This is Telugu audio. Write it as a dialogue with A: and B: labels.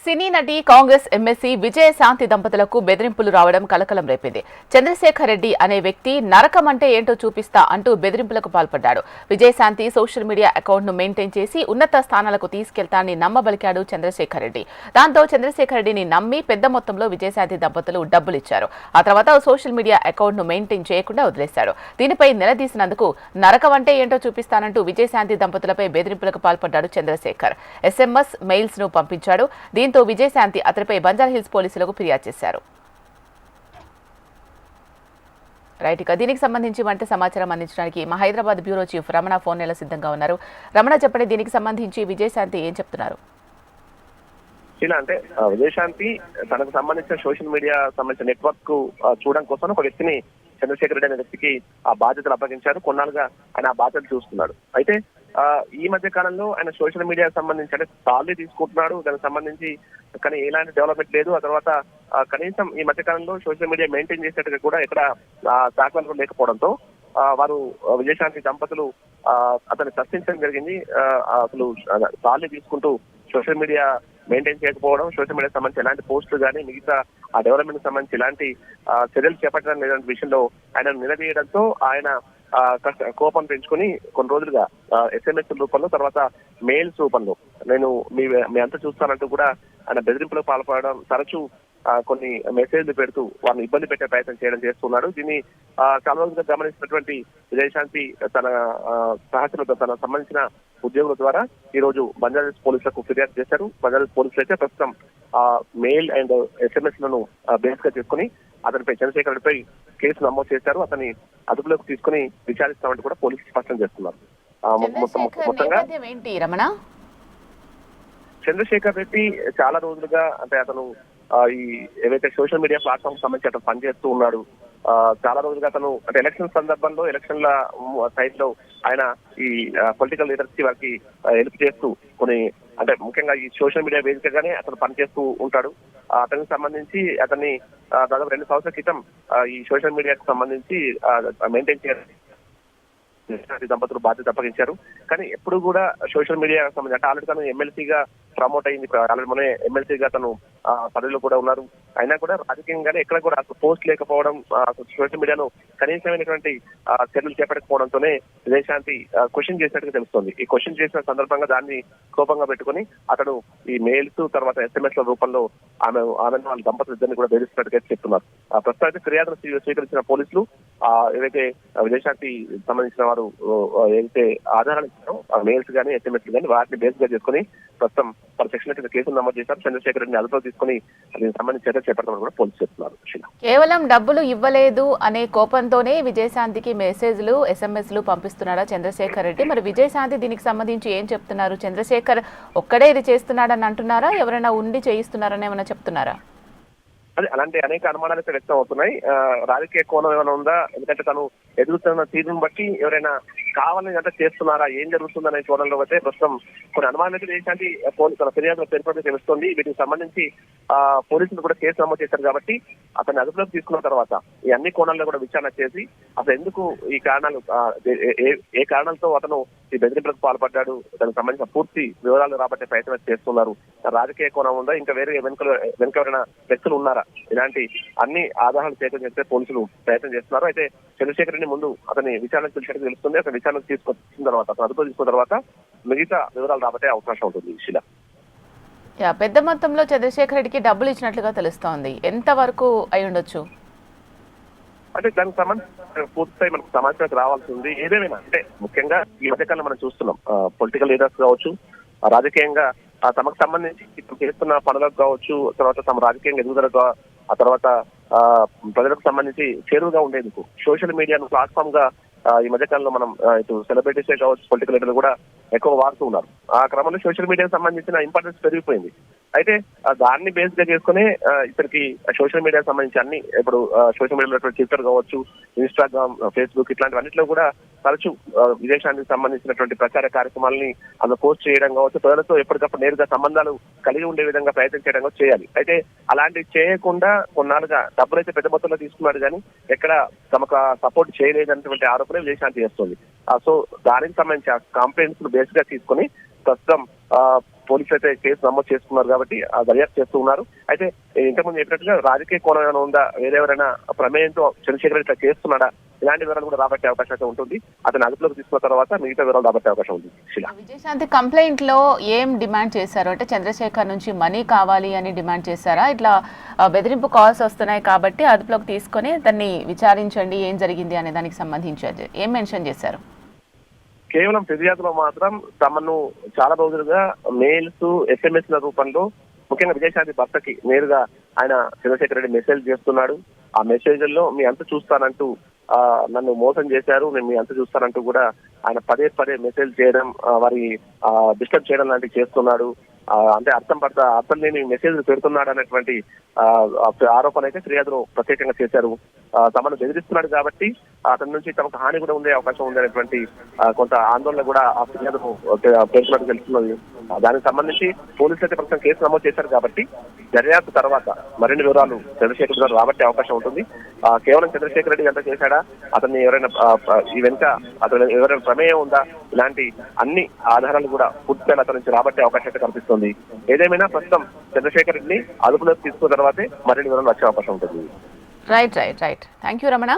A: సినీ నటి కాంగ్రెస్ ఎమ్మెల్సీ విజయశాంతి దంపతులకు బెదిరింపులు రావడం కలకలం రేపింది. చంద్రశేఖర్ రెడ్డి అనే వ్యక్తి నరకం అంటే ఏంటో చూపిస్తా అంటూ బెదిరింపులకు పాల్పడ్డాడు. విజయశాంతి సోషల్ మీడియా అకౌంట్ను మెయింటైన్ చేసి ఉన్నత స్థానాలకు తీసుకెళ్తానని నమ్మబలికాడు చంద్రశేఖర్ రెడ్డి. దాంతో చంద్రశేఖర్ రెడ్డిని నమ్మి పెద్ద మొత్తంలో విజయశాంతి దంపతులు డబ్బులిచ్చారు. ఆ తర్వాత సోషల్ మీడియా అకౌంట్ను మెయింటైన్ చేయకుండా వదిలేశాడు. దీనిపై నిలదీసినందుకు నరకం అంటే ఏంటో చూపిస్తానంటూ విజయశాంతి దంపతులపై బెదిరింపులకు పాల్పడ్డాడు చంద్రశేఖర్. SMS, మెయిల్స్ ను పంపించాడు. దీంతో విజయశాంతి అతడిపై బంజారాహిల్స్ పోలీసులకు ఫిర్యాదు చేశారు. దీనికి సంబంధించి వంట సమాచారం అందించడానికి మా Hyderabad bureau chief Ramana phone నెల సిద్ధంగా ఉన్నారు. రమణ, చెప్పండి, దీనికి సంబంధించి విజయశాంతి ఏం చెప్తున్నారు?
B: అంటే విజయశాంతి తనకు సంబంధించిన సోషల్ మీడియా సంబంధించిన నెట్వర్క్ కు చూడడం కోసం ఒక వ్యక్తిని, చంద్రశేఖర్ రెడ్డి అనే వ్యక్తికి ఆ బాధ్యతలు అప్పగించారు. కొన్నాళ్ళుగా ఆయన ఆ బాధ్యతలు చూస్తున్నాడు. అయితే ఈ మధ్య కాలంలో ఆయన సోషల్ మీడియాకి సంబంధించి అంటే సాలరీ తీసుకుంటున్నాడు, దానికి సంబంధించి కానీ ఎలాంటి డెవలప్మెంట్ లేదు. ఆ తర్వాత కనీసం ఈ మధ్య కాలంలో సోషల్ మీడియా మెయింటైన్ చేసేట్టుగా కూడా ఎక్కడ దాఖలాలు కూడా లేకపోవడంతో వారు విజయశాంతి దంపతులు అతన్ని ప్రశ్నించడం జరిగింది. అసలు సాలరీ తీసుకుంటూ సోషల్ మీడియా మెయింటైన్ చేయకపోవడం, సోషల్ మీడియాకి సంబంధించి ఎలాంటి పోస్టులు కానీ మిగతా ఆ డెవలప్మెంట్ సంబంధించి ఎలాంటి చర్యలు చేపట్టడం లేదంటే విషయంలో ఆయన నిలదీయడంతో ఆయన కోపం పెంచుకుని కొన్ని రోజులుగా SMS రూపంలో, తర్వాత మెయిల్స్ రూపంలో నేను మీ అంతా చూస్తానంటూ కూడా ఆయన బెదిరింపులకు పాల్పడడం, తరచూ కొన్ని మెసేజ్లు పెడుతూ వారిని ఇబ్బంది పెట్టే ప్రయత్నం చేయడం చేస్తున్నాడు. దీన్ని చాలా రోజులుగా గమనించినటువంటి విజయశాంతి తన సహచరులతో, తన సంబంధించిన ఉద్యోగుల ద్వారా ఈ రోజు బంజారాహిల్స్ పోలీసులకు ఫిర్యాదు చేశారు. బంజారాహిల్స్ పోలీసులు అయితే ప్రస్తుతం మెయిల్ అండ్ SMS లను బేస్ గా చేసుకుని అతనిపై, చంద్రశేఖర్ రెడ్డిపై కేసు నమోదు చేశారు. అతన్ని అదుపులోకి తీసుకుని విచారిస్తామంటూ కూడా పోలీసులు స్పష్టం చేస్తున్నారు. మొత్తంగా చంద్రశేఖర్ రెడ్డి చాలా రోజులుగా అంటే అతను ఈ ఏవైతే సోషల్ మీడియా ప్లాట్ఫామ్ సంబంధించి అతను పనిచేస్తూ ఉన్నాడు. చాలా రోజులుగా అతను అంటే ఎలక్షన్ సందర్భంలో, ఎలక్షన్ల సైడ్ లో ఆయన ఈ పొలిటికల్ లీడర్స్ కి వారికి హెల్ప్ చేస్తూ కొన్ని అంటే ముఖ్యంగా ఈ సోషల్ మీడియా వేదికగానే అతను పనిచేస్తూ ఉంటాడు. అతనికి సంబంధించి అతన్ని దాదాపు 2 సంవత్సరాల క్రితం ఈ సోషల్ మీడియాకు సంబంధించి మెయింటైన్ చేయడం దంపతులు బాధ్యత అప్పగించారు. కానీ ఎప్పుడు కూడా సోషల్ మీడియా సంబంధించి అంటే ఆల్రెడీ తను ఎమ్మెల్సీగా ప్రమోట్ అయింది, ఆల్రెడీ మొన్న ఎమ్మెల్సీగా తను పదవిలో కూడా ఉన్నారు. అయినా కూడా రాజకీయంగానే ఎక్కడ కూడా పోస్ట్ లేకపోవడం, సోషల్ మీడియాలో కనీసమైనటువంటి చర్యలు చేపట్టకపోవడంతోనే విజయశాంతి క్వశ్చన్ చేసినట్టుగా తెలుస్తోంది. ఈ క్వశ్చన్ చేసిన సందర్భంగా దాన్ని కోపంగా పెట్టుకుని అతడు ఈ మెయిల్స్ తర్వాత SMS ల రూపంలో ఆమె వాళ్ళ దంపతులు ఇద్దరిని కూడా బెదిరిస్తున్నట్టుగా చెప్తున్నారు. ప్రస్తుతం ఫిర్యాదును స్వీకరించిన పోలీసులు ఏదైతే విజయశాంతి సంబంధించిన వారు ఏదైతే ఆధారాలు ఇచ్చారో మెయిల్స్ కానీ SMS కానీ వాటిని బేస్ గా చేసుకుని ప్రస్తుతం పలు సెక్షన్ కింద కేసులు నమోదు చేశారు. చంద్రశేఖర్ రెడ్డిని అదుపులో తీసుకుని దీనికి సంబంధించి చర్యలు చేపట్టడం కూడా పోలీసులు చెప్తున్నారు.
A: కేవలం డబ్బులు ఇవ్వలేదు అనే కోపంతోనే విజయశాంతికి మెసేజ్లు, SMS పంపిస్తున్నాడా చంద్రశేఖర్ రెడ్డి? మరి విజయశాంతి దీనికి సంబంధించి ఏం చెప్తున్నారు? చంద్రశేఖర్ ఒక్కడే ఇది చేస్తున్నాడని అంటున్నారా, ఎవరైనా ఉండి చేయిస్తున్నారని ఏమైనా చెప్తున్నారా?
B: అదే అలాంటి అనేక అనుమానాలు అయితే వ్యక్తం అవుతున్నాయి. రాజకీయ కోణం ఏమైనా ఉందా? ఎందుకంటే తను ఎదుగుతున్న తీరును బట్టి ఎవరైనా కావాలని అంటే చేస్తున్నారా, ఏం జరుగుతుందనే కోణంలో అయితే ప్రస్తుతం కొన్ని అనుమానాలు చేసి తన ఫిర్యాదులో పేర్కొంటే తెలుస్తోంది. వీటికి సంబంధించి పోలీసులు కూడా కేసు నమోదు చేశారు కాబట్టి అతన్ని అదుపులోకి తీసుకున్న తర్వాత ఈ అన్ని కోణాల్లో కూడా విచారణ చేసి అసలు ఎందుకు ఈ కారణాలు, ఏ కారణాలతో అతను ఈ బెదిరింపులకు పాల్పడ్డాడు, దానికి సంబంధించిన పూర్తి వివరాలు రాబట్టే ప్రయత్నం చేస్తున్నారు. రాజకీయ కోణం ఉందా, ఇంకా వేరే వెనుకవరైన వ్యక్తులు ఉన్నారా, ఇలాంటి అన్ని ఆధారాలు సేకరించే పోలీసులు ప్రయత్నం చేస్తున్నారు. అయితే చంద్రశేఖర్ రెడ్డి ముందు అతని విచారణకు పిలిచినట్టు తెలుస్తుంది. అతని విచారణకు తీసుకొచ్చిన తర్వాత, అతను అదుపు తీసుకున్న తర్వాత మిగతా వివరాలు రాబట్టే అవకాశం ఉంటుంది. శిల,
A: పెద్ద మొత్తంలో చంద్రశేఖర్ రెడ్డికి డబ్బులు ఇచ్చినట్లుగా తెలుస్తోంది. ఎంత వరకు అయి ఉండొచ్చు?
B: అంటే దానికి సంబంధించి పూర్తిస్థాయి మనకు సమాచారం రావాల్సి ఉంది. ఏదేమైనా అంటే ముఖ్యంగా ఈ మధ్యకాలంలో మనం చూస్తున్నాం పొలిటికల్ లీడర్స్ కావచ్చు, రాజకీయంగా తమకు సంబంధించి ఇప్పుడు చేస్తున్న పనులకు కావచ్చు, తర్వాత తమ రాజకీయంగా ఎదుగుదలకు, ఆ తర్వాత ప్రజలకు సంబంధించి చేరువుగా ఉండేందుకు సోషల్ మీడియాను ప్లాట్ఫామ్ గా ఈ మధ్యకాలంలో మనం ఇటు సెలబ్రిటీసే కావచ్చు, పొలిటికల్ లీడర్లు కూడా ఎక్కువ వాడుతూ ఉన్నారు. ఆ క్రమంలో సోషల్ మీడియాకు సంబంధించిన ఇంపార్టెన్స్ పెరిగిపోయింది. అయితే దాన్ని బేస్ గా చేసుకుని ఇప్పటికి సోషల్ మీడియాకి సంబంధించి అన్ని ఇప్పుడు సోషల్ మీడియాలో ట్విట్టర్ కావచ్చు, ఇన్స్టాగ్రామ్, ఫేస్బుక్ ఇట్లాంటివన్నింటిలో కూడా తరచూ విదేశానికి సంబంధించినటువంటి ప్రచార కార్యక్రమాలని అందులో పోస్ట్ చేయడం కావచ్చు, ప్రజలతో ఎప్పటికప్పుడు నేరుగా సంబంధాలు కలిగి ఉండే విధంగా ప్రయత్నం చేయడం కావచ్చు చేయాలి. అయితే అలాంటివి చేయకుండా కొన్నాళ్ళుగా డబ్బులైతే పెద్ద మొత్తంలో తీసుకున్నాడు కానీ ఎక్కడ తమకు సపోర్ట్ చేయలేదన్నటువంటి ఆరోపణ విజయశాంతి చేస్తుంది. సో దానికి సంబంధించి ఆ కంప్లైంట్స్ బేస్ గా తీసుకుని ప్రస్తుతం పోలీసులు అయితే కేసు నమోదు చేసుకున్నారు కాబట్టి దర్యాప్తు చేస్తూ ఉన్నారు. అయితే ఇంతకుముందు చెప్పినట్టుగా రాజకీయ కోణం ఏమైనా ఉందా, వేరెవరైనా ప్రమేయంతో చంద్రశేఖర్ రెడ్డి ఇట్లా చేస్తున్నాడా, ఇలాంటి వివరాలు కూడా రాబట్టే అవకాశం అయితే ఉంటుంది. అతను అదుపులోకి తీసుకున్న తర్వాత మిగతా వివరాలు రాబట్టే అవకాశం ఉంది.
A: విజయశాంతి కంప్లైంట్ లో ఏం డిమాండ్ చేశారు అంటే చంద్రశేఖర్ నుంచి మనీ కావాలి అని డిమాండ్ చేశారా? ఇట్లా బెదిరింపు కాల్స్ వస్తున్నాయి కాబట్టి అదుపులోకి తీసుకొని దాన్ని విచారించండి ఏం జరిగింది అనే దానికి సంబంధించి ఏం మెన్షన్ చేశారు?
B: కేవలం ఫిర్యాదులో మాత్రం తమను చాలా రోజులుగా మెయిల్స్, SMS ల రూపంలో ముఖ్యంగా విజయశాంతి భర్తకి నేరుగా ఆయన చంద్రశేఖర్ రెడ్డి మెసేజ్ చేస్తున్నాడు. ఆ మెసేజ్ల్లో మీ అంత చూస్తానంటూ నన్ను మోసం చేశారు, నేను మీ అంత చూస్తానంటూ కూడా ఆయన పదే పదే మెసేజ్ చేయడం, వారి డిస్టర్బ్ చేయడం లాంటివి చేస్తున్నాడు. అంటే అర్థం లేని మెసేజ్ పెడుతున్నాడు అనేటువంటి ఆరోపణ అయితే ఫిర్యాదులో ప్రత్యేకంగా చేశారు. తమను బెదిరిస్తున్నాడు కాబట్టి అతని నుంచి తమకు హాని కూడా ఉండే అవకాశం ఉంది అనేటువంటి కొంత ఆందోళన కూడా ఆ ఫిర్యాదును పేర్కొన్నట్టు తెలుస్తున్నది. దానికి సంబంధించి పోలీసులు అయితే ప్రస్తుతం కేసు నమోదు చేశారు కాబట్టి దర్యాప్తు తర్వాత మరిన్ని వివరాలు చంద్రశేఖర్ గారు రాబట్టే అవకాశం ఉంటుంది. కేవలం చంద్రశేఖర్ రెడ్డి ఎంత చేశాడా, అతన్ని ఎవరైనా ఈ వెనుక అతను ఎవరైనా ప్రమేయం ఉందా, ఇలాంటి అన్ని ఆధారాలు కూడా పూర్తిగా అతని నుంచి రాబట్టే అవకాశం అయితే కనిపిస్తుంది. ఏదేమైనా ప్రస్తుతం చంద్రశేఖర్ రెడ్డిని అదుపులోకి తీసుకున్న తర్వాతే మరిన్ని వివరాలు వచ్చే అవకాశం ఉంటుంది.
A: రైట్. Thank you Ramana.